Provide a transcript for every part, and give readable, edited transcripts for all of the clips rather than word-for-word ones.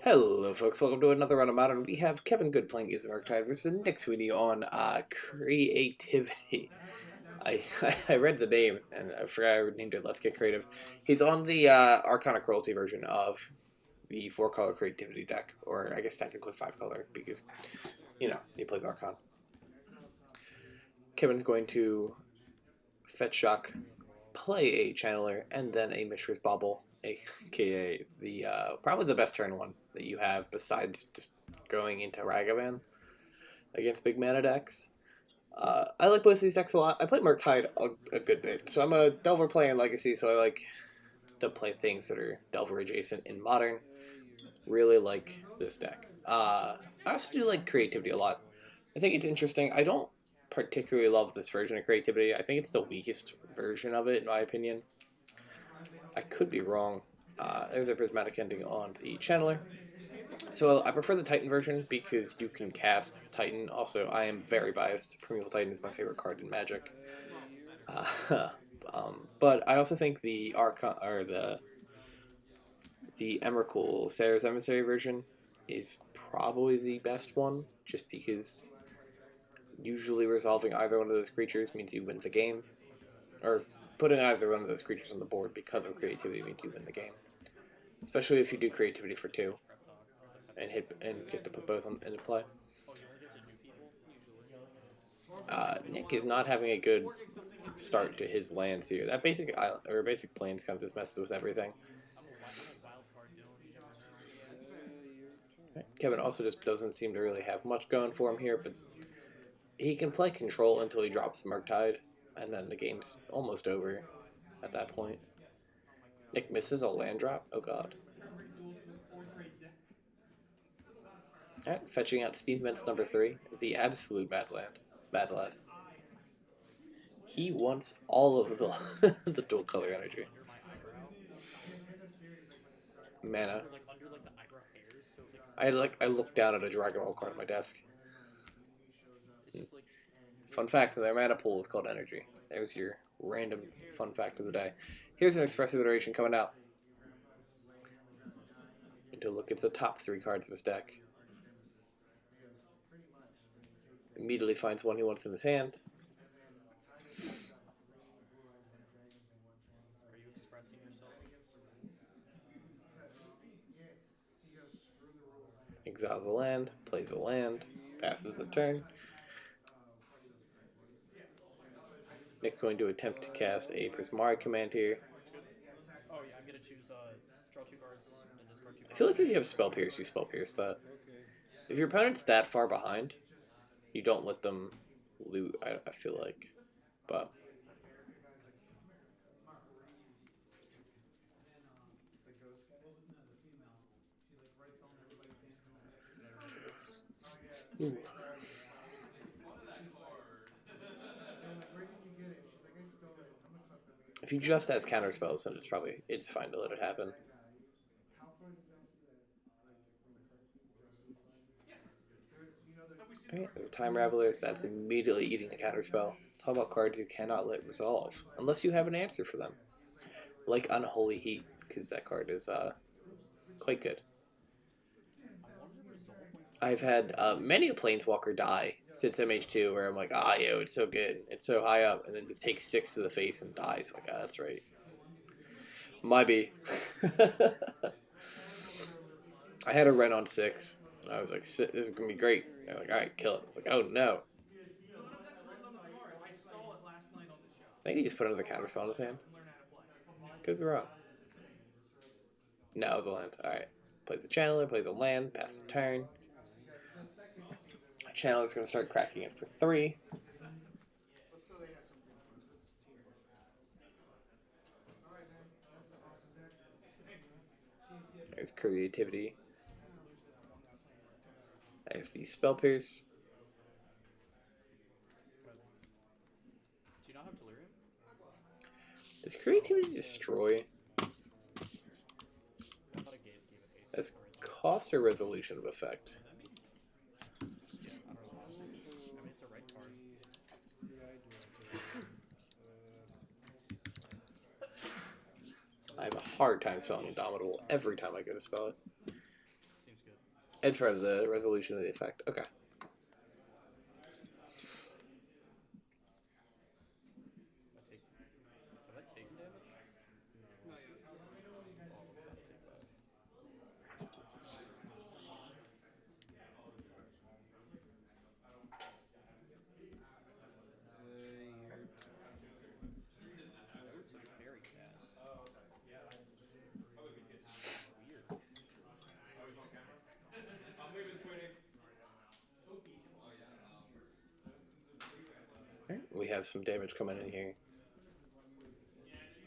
Hello folks, welcome to another round of Modern. We have Kevin Good playing Izzet Murktide versus Nick Sweeney on Creativity. I I read the name and I forgot I named it Let's Get Creative. He's on the Arcana Cruelty version of the 4-color Creativity deck, or I guess technically 5-color because, you know, he plays Arcana. Kevin's going to Fetch Shock, play a Channeler, and then a Mishra's Bauble, aka the probably the best turn one that you have besides just going into Ragavan against big mana decks. I like both of these decks a lot. I play Murktide a good bit, so I'm a Delver player in Legacy, so I like to play things that are Delver adjacent in Modern. Really like this deck. I also do like Creativity a lot. I think it's interesting. I don't particularly love this version of Creativity. I think it's the weakest version of it, in my opinion. I could be wrong. There's a Prismatic Ending on the Channeler. So I prefer the Titan version because you can cast Titan. Also, I am very biased. Primeval Titan is my favorite card in Magic. But I also think the the Emrakul Sarah's Emissary version is probably the best one, just because usually resolving either one of those creatures means you win the game, or putting either one of those creatures on the board because of Creativity means you win the game. Especially if you do Creativity for 2 and get to put both into play. Nick is not having a good start to his lands here. That basic plains kind of just messes with everything. Kevin also just doesn't seem to really have much going for him here, but he can play control until he drops Murktide, and then the game's almost over at that point. Nick misses a land drop. Oh god. Alright, fetching out Steve Mintz number 3, the absolute bad lad. He wants all of the the dual color energy. Mana. I looked down at a Dragon Ball card on my desk. Fun fact, their mana pool is called energy. There's your random fun fact of the day. Here's an expressive iteration coming out. And to look at the top 3 cards of his deck. Immediately finds one he wants in his hand. Exiles a land, plays a land, passes the turn. Nick's going to attempt to cast a Prismari command here. Oh yeah, I'm gonna choose draw 2 cards and discard 2 cards. I feel like if you have Spell Pierce, you Spell Pierce that. If your opponent's that far behind, you don't let them loot, I feel like. But ooh. If he just has counter spells, then it's fine to let it happen. Alright, Time Raveler, that's immediately eating a counter spell. Talk about cards you cannot let resolve, unless you have an answer for them. Like Unholy Heat, because that card is quite good. I've had many a Planeswalker die since MH2 where I'm like, yo, it's so good, it's so high up, and then just takes 6 to the face and dies. Like, that's right. Might be. I had a Ren on 6. I was like, this is going to be great. They're like, alright, kill it. I was like, oh no. I think he just put another counter spell in his hand. Could be wrong. No, it was a land. Alright. Play the Channeler, play the land, pass the turn. Channeler's going to start cracking it for 3. There's Creativity. There's the Spell Pierce. Do you not have Delirium? Does Creativity destroy? As cost or resolution of effect? I have a hard time spelling Indomitable every time I go to spell it. It's part of the resolution of the effect. Okay. Have I taken damage? No. Not yet. Oh, I'm about to take 5. Oh, it's a fairy cast. Weird. Right, we have some damage coming in here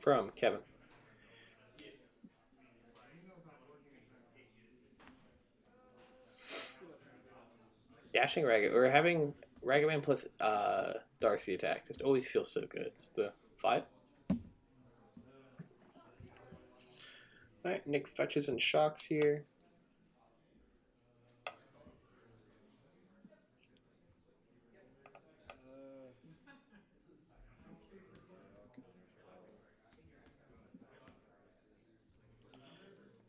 from Kevin. Dashing Ragged. We're having Ragavan plus Darcy attack. Just always feels so good. It's the 5. Alright, Nick fetches and shocks here.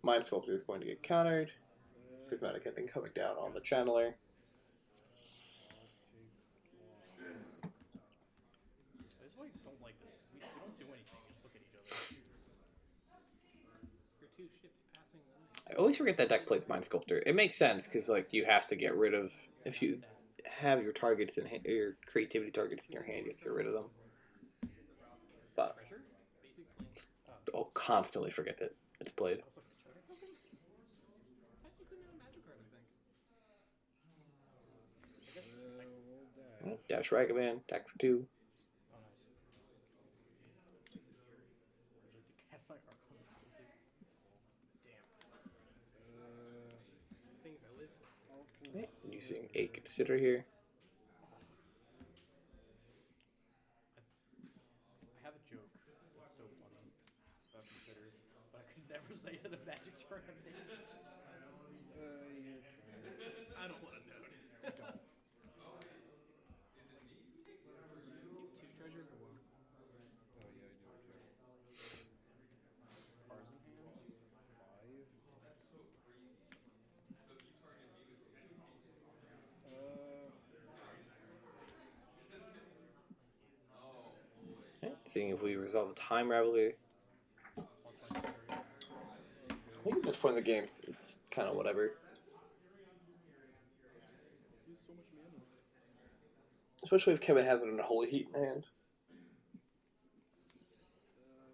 Mind Sculptor is going to get countered. Prismatic Ending coming down on the Channeler. This is why I don't like this, because we don't do anything. We just look at each other. Your 2 ships passing them. I always forget that deck plays Mind Sculptor. It makes sense because like you have to get rid of if you have your targets in your creativity targets in your hand, you have to get rid of them. But Treasure? I'll constantly forget that it's played. I was looking at treasure token? Technically not a magic card, I think. Oh, dash Ragavan, attack for 2. Oh, nice. Would you like to cast my Arc on the field, too? Damn. Things I live for. Okay, using a consider here. I have a joke that's so funny about consider, but I could never say it at a Magic tournament. I don't want to know. Don't. Keep 2 treasures or 1? Cards in hand. 5. Okay, seeing if we resolve the time rivalry. Plus my fairy. I think at this point in the game, it's kind of whatever. Use so much mana. Especially if Kevin has it in a Holy Heat in hand.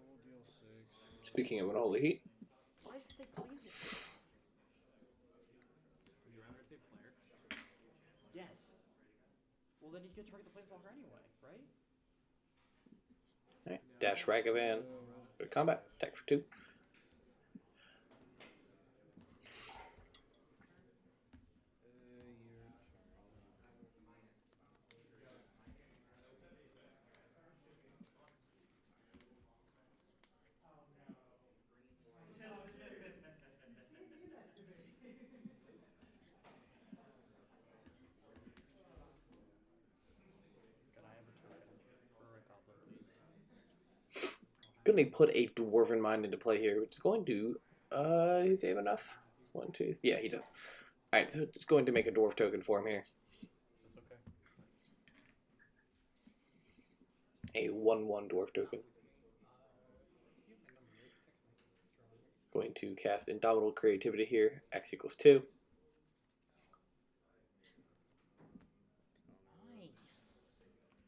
We'll deal 6. Speaking of an Holy Heat, Why does it say Planeswalker? Would you rather it say player? Yes. Well, then you could target the Planeswalker anyway, right? right, dash Ragavan, go to combat, attack for 2. Can I have a token for a goblin, please? Gonna put a Dwarven Mind into play here, which is going to, does he have enough? 1, 2, yeah, he does. Alright, so it's going to make a Dwarf token for him here. Is this okay? A 1/1 Dwarf token. Going to cast Indomitable Creativity here, X equals 2. Nice.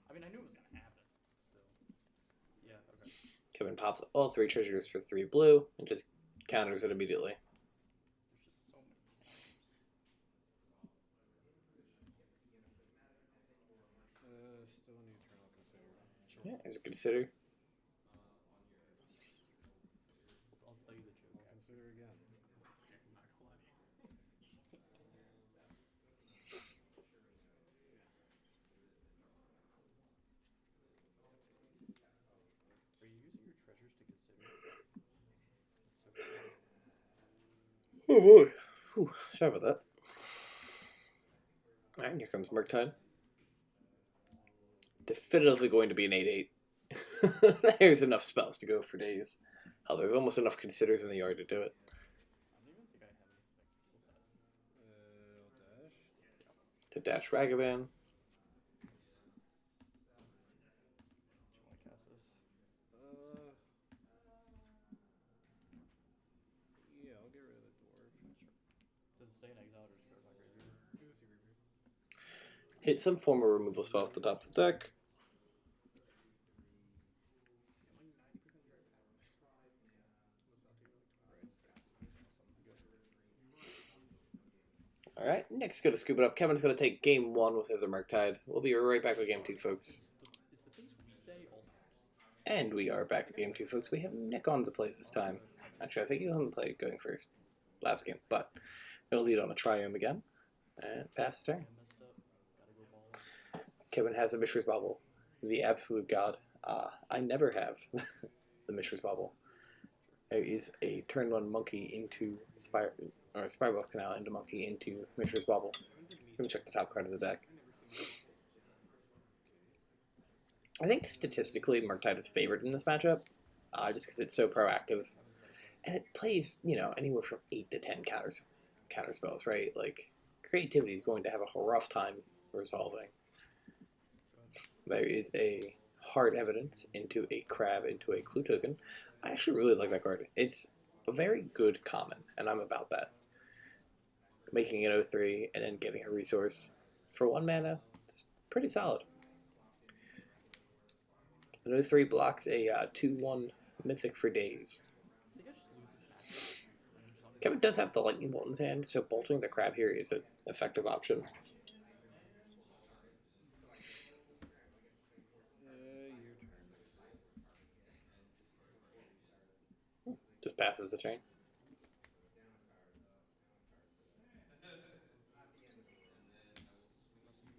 I mean, I knew it was gonna happen. Still. Yeah. Okay. Kevin pops all 3 treasures for 3 blue, and just counters it immediately. There's just so many counters. Still an eternal consider. Sure. Yeah, as a consider. I'll tell you the joke. I'll consider again. I'm not gonna lie to you. Are you using your treasures to consider? That's so cool. Oh boy. Whew, sorry about that. Alright, here comes Murktide. Definitively going to be an 8/8. There's enough spells to go for days. Hell, there's almost enough considers in the yard to do it. I don't even think I have anything that can kill that. to dash Ragavan. Do you want to cast this? Yeah, I'll get rid of the dwarf. Sure. Does it stay in exile or just go to my graveyard? Give us your graveyard. Hit some form of removal spell off the top of the deck. I'm like 90% sure I have it. Unless I'll take it like Awesome. Good. Alright, Nick's going to scoop it up. Kevin's going to take game 1 with Izzet Murktide. We'll be right back with game 2, folks. Is the things we say also? And we are back with game 2, folks. We have Nick on the play this time. Actually, I think he was on the play going first last game, but going to lead on a Triumph again. And pass the turn. I messed up. Gotta go ball. Kevin has a Mishra's Bauble, the absolute god. I never have the Mishra's Bauble. There is a turn 1 monkey into Spiral Canal into monkey into Mishra's Bauble. Let me check the top card of the deck. I think statistically Murktide is favored in this matchup, just because it's so proactive. And it plays, you know, anywhere from 8 to 10 counter spells, right? Like, creativity is going to have a rough time resolving. There is a hard evidence into a crab into a clue token. I actually really like that card. It's a very good common, and I'm about that. Making an 0-3 and then getting a resource for 1 mana is pretty solid. An 0-3 blocks a 2-1 Mythic for days. I think I just lose this match. Kevin does have the Lightning Bolt in his hand, so bolting the crab here is an effective option. Your turn. Just passes the turn.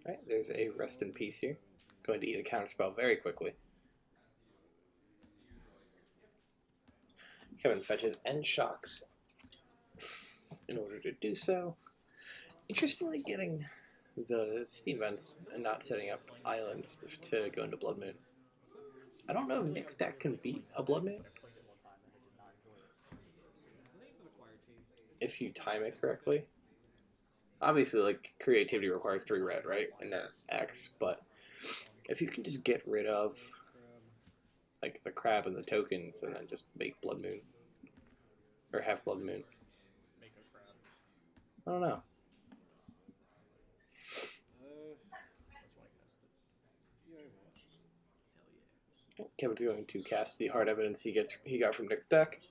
Alright, there's a Rest in Peace here. Going to eat a counterspell very quickly. Kevin fetches and shocks in order to do so. Interestingly, getting the Steam Vents and not setting up islands to go into Blood Moon. I don't know if Nick's deck can beat a Blood Moon I played it one time and I did not enjoy it. I think it's an acquired taste. if you time it correctly. Obviously, like, creativity requires 3 red, right? And then X, but if you can just get rid of Crab. like the crab and the tokens and then just make Blood Moon. Or have Blood Moon. Make a crab. I don't know. That's why I cast it. Yeah, I will. Hell yeah. Kevin's going to cast the hard evidence he got from Nick's deck.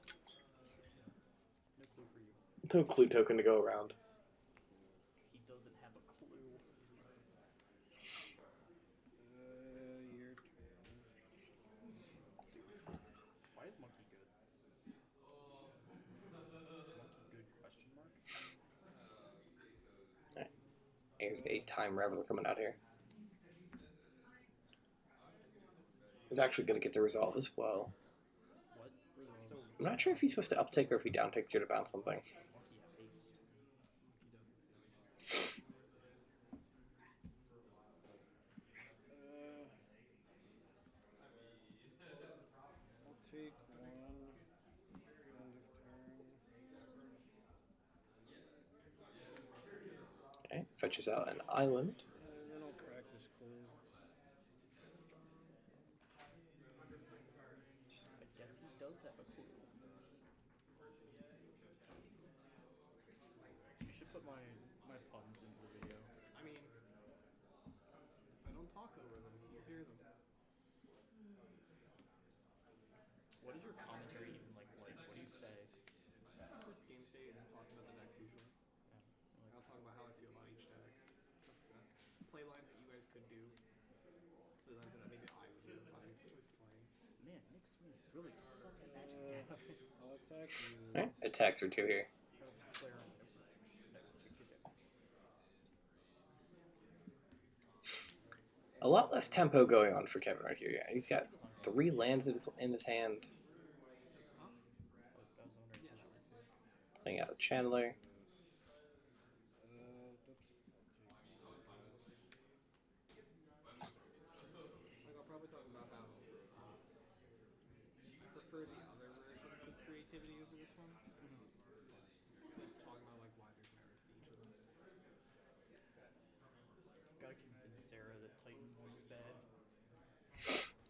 No clue for you. No clue token to go around. He doesn't have a clue. Your turn. Why is monkey good? Monkey good question mark? Alright. There's a Time Reveler coming out here. He's actually going to get the resolve as well. What? So I'm not sure if he's supposed to uptake or if he downtakes here to bounce something. monkey have haste. I'll take 1. End of turn. Okay, fetches out an island. And then I'll crack this clue. I guess he does have a clue. You should put my puns into the video. I mean, if I don't talk over them, you'll hear them. What is your commentary even like? What do you say? Just game state and talk about the decks usually. Yeah. I'll talk about how I feel about each deck. Stuff like that. Play lines that you guys could do. Play lines that maybe I would do if I was playing. Man, Nick Sweeney really sucks at Magic. I'll attack you. Alright, attacks for 2 here. A lot less tempo going on for Kevin right here. Yeah, he's got 3 lands in his hand. Playing out a Channeler. Like, I'll probably talk about how I prefer the other versions of creativity over this one. Like, talking about like why there's merits to each of them.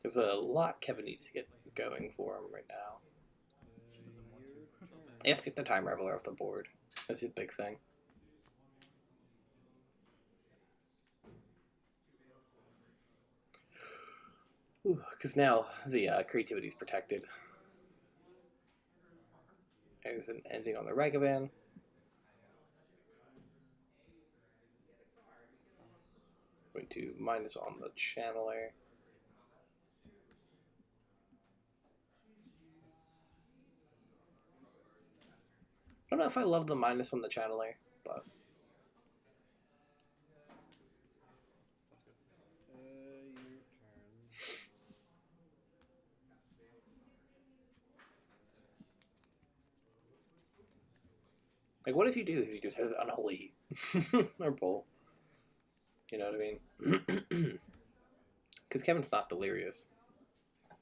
There's a lot Kevin needs to get going for him right now. She doesn't want to. He has to get the Time Raveler off the board. That's his big thing. Because now the creativity is protected. There's an ending on the Ragavan. Going to minus on the Channeler. I don't know if I love the minus on the Channeler, but Your turn. like, what if you do if he just has Unholy or Bull? You know what I mean? Because Kevin's not delirious. I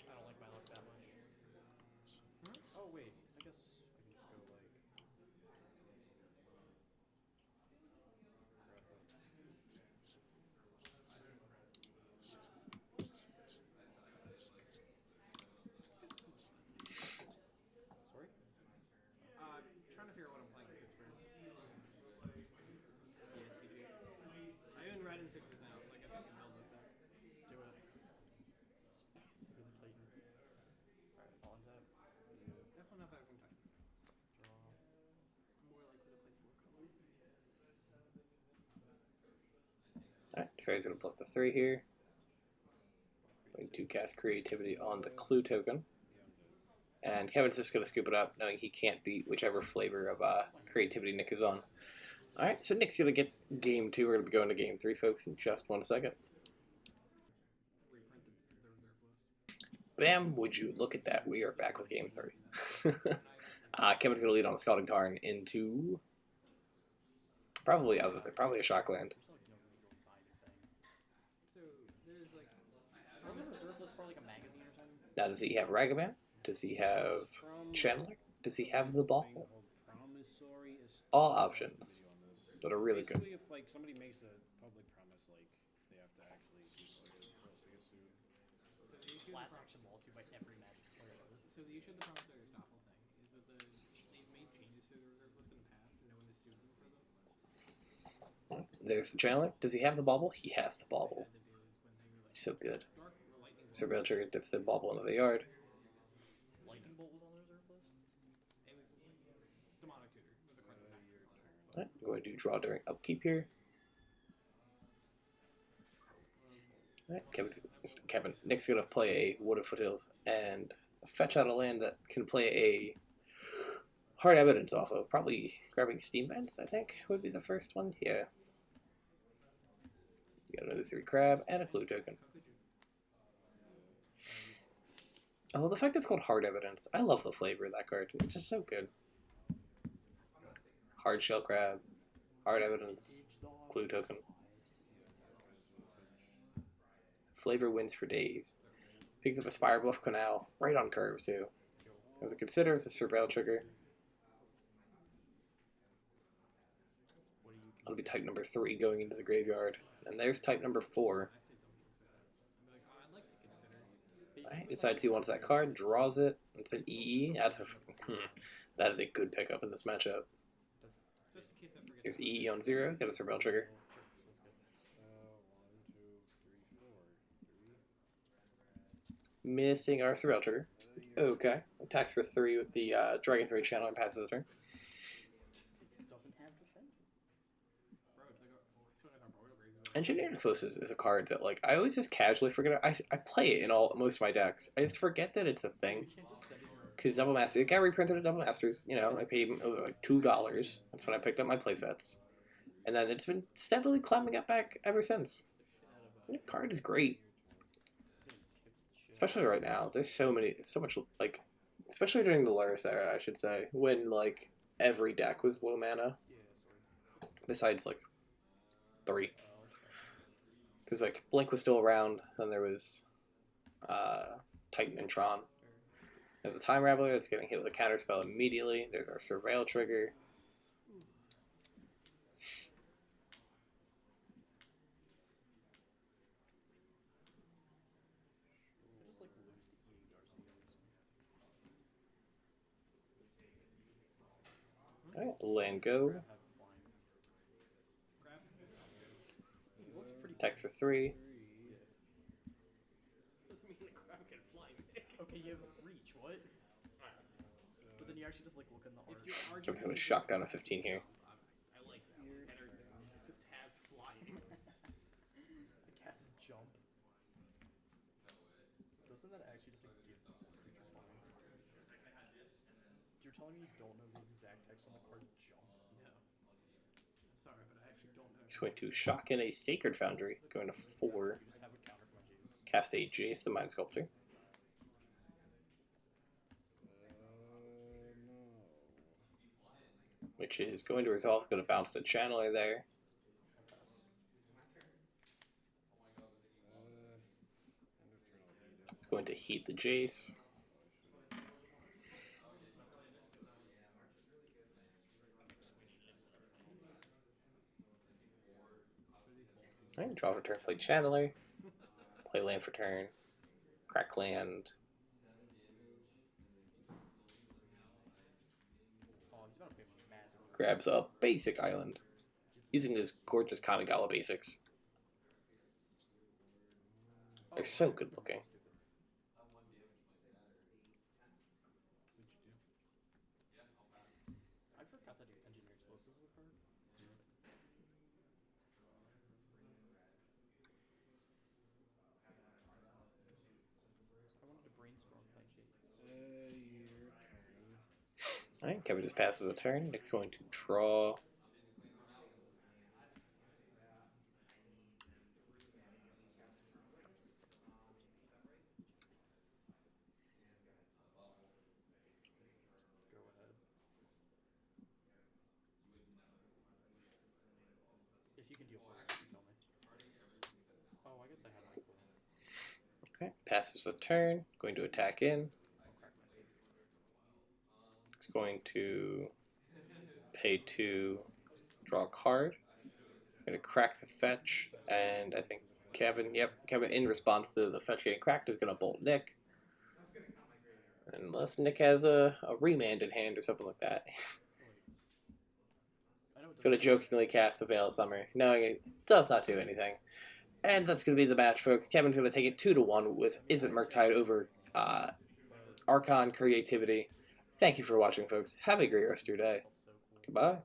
don't like my luck that much. Oh wait, I guess I can just go like. Sorry. Trying to figure out what I'm playing in Pittsburgh. ESTG. I own red and sixes now, so I guess I can build those decks. Do it. Really Titan. Alright, I'll untap. You Definitely not better from Titan. draw. More likely to play 4 colors. Alright, Fairy's going to plus the 3 here. Going to cast Creativity on the Clue token. And Kevin's just going to scoop it up, knowing he can't beat whichever flavor of Creativity Nick is on. Alright, so Nick's going to get game 2. We're going to be going to game 3, folks, in just 1 second. Reprint the reserve list. Bam, would you look at that? We are back with game 3. Kevin's going to lead on Scalding Tarn into... Probably, I was going to say, probably a Shockland. There's like no reason to buy anything. So, there's like... Are the reserve list for like a magazine or something? Now, does he have Ragavan? Does he have Chandler? Does he have the ball? All options that are really good. Basically, if like somebody makes a public promise, like they have to actually keep it, or else they get sued. So the issue of Class the action lawsuit by every Magic player. So the issue of the promissory estoppel thing is that they've made changes to the reserve list in the past, and no one has sued them for them. There's the Chandler. Does he have the bauble? He has the bauble. What they had to do is when they were like So good. dark or lightning bolt, Surveil Trigger dips the bauble into the yard. Lightning Bolt was on the reserve list? it was demonic tutor was a card that was Your turn. Alright, I'm going to draw during upkeep here. Alright, Nick's going to play a Wood of Foothills and fetch out a land that can play a Hard Evidence off of. Probably grabbing Steam Vents, I think, would be the first one. Yeah. You got another 3 crab and a Clue token. Oh, the fact it's called Hard Evidence. I love the flavor of that card. It's just so good. Hard Shell Crab, Hard Evidence, Clue token. Flavor wins for days. Picks up a Spire Bluff Canal, right on curve too. As it considers a Surveil Trigger. That'll be type number 3 going into the graveyard. And there's type number 4. I'd like to consider. Alright, decides he wants that card, draws it. It's an EE. That is a good pickup in this matchup. Just in case I forget. There's EE on 0, get a Surveil Trigger. 1, 2, 3, 4, 3. Missing our Surveil Trigger. Okay. Attacks for 3 with the Dragon 3 channel and passes the turn. Doesn't have defense. Bro, it's like it's one of our Royal Graces. Engineered Explosives is a card that, like, I always just casually forget. I play it in most of my decks. I just forget that it's a thing. You can't just send it here. Because Double Master, it got reprinted at Double Masters. You know, I paid, it was like $2. That's when I picked up my playsets. And then it's been steadily climbing up back ever since. The card is great. Especially right now. There's so much, like, especially during the Luris era, I should say, when, like, every deck was low mana. Besides, like, 3. Because, like, Blink was still around, then there was Titan and Tron. There's a Time Raveler that's getting hit with a counterspell immediately. There's our Surveil Trigger. Alright, lingo. Grab have flying. Grab. It looks pretty Attacks cool. for 3. Yeah. Doesn't mean the crab can fly, Nick. Okay, you have reach, what? But then you actually just like look in the art. If you're Give arguing him a against shock down to 15 here. I like that one better than just has flying. The cast jump. Doesn't that actually just like give creature flying? You're telling me you don't know the exact text on the card jump? No. I'm sorry, but I actually don't know. He's going to shock in a Sacred Foundry. Going to 4. You just have a counter for my Jace. Cast a Jace, the Mind Sculptor. Which is going to resolve. Going to bounce the Channeler there. It's going to heat the Jace. Alright, draw for turn, play Channeler. Play land for turn. Crack land. Oh, he's gonna pay massive. Grabs a basic island. Using his gorgeous Kamigawa basics. They're so good looking. I forgot that engineer explosives was a card. I wanted to brainstorm my Jace. Alright, Kevin just passes a turn. Nick's going to draw. Go ahead. If you can deal 4, you tell me. Oh, I guess I had my clue. Okay, passes the turn. Going to attack in. I'll crack my face. It's going to pay 2, draw a card. Going to crack the fetch, and I think Kevin, in response to the fetch getting cracked, is going to bolt Nick. Unless Nick has a remand in hand or something like that. It's going to jokingly cast a Veil of Summer, knowing it does not do anything. And that's going to be the match, folks. Kevin's going to take it 2-1 with Izzet Murktide over Archon Creativity. Thank you for watching, folks. Have a great rest of your day. Goodbye.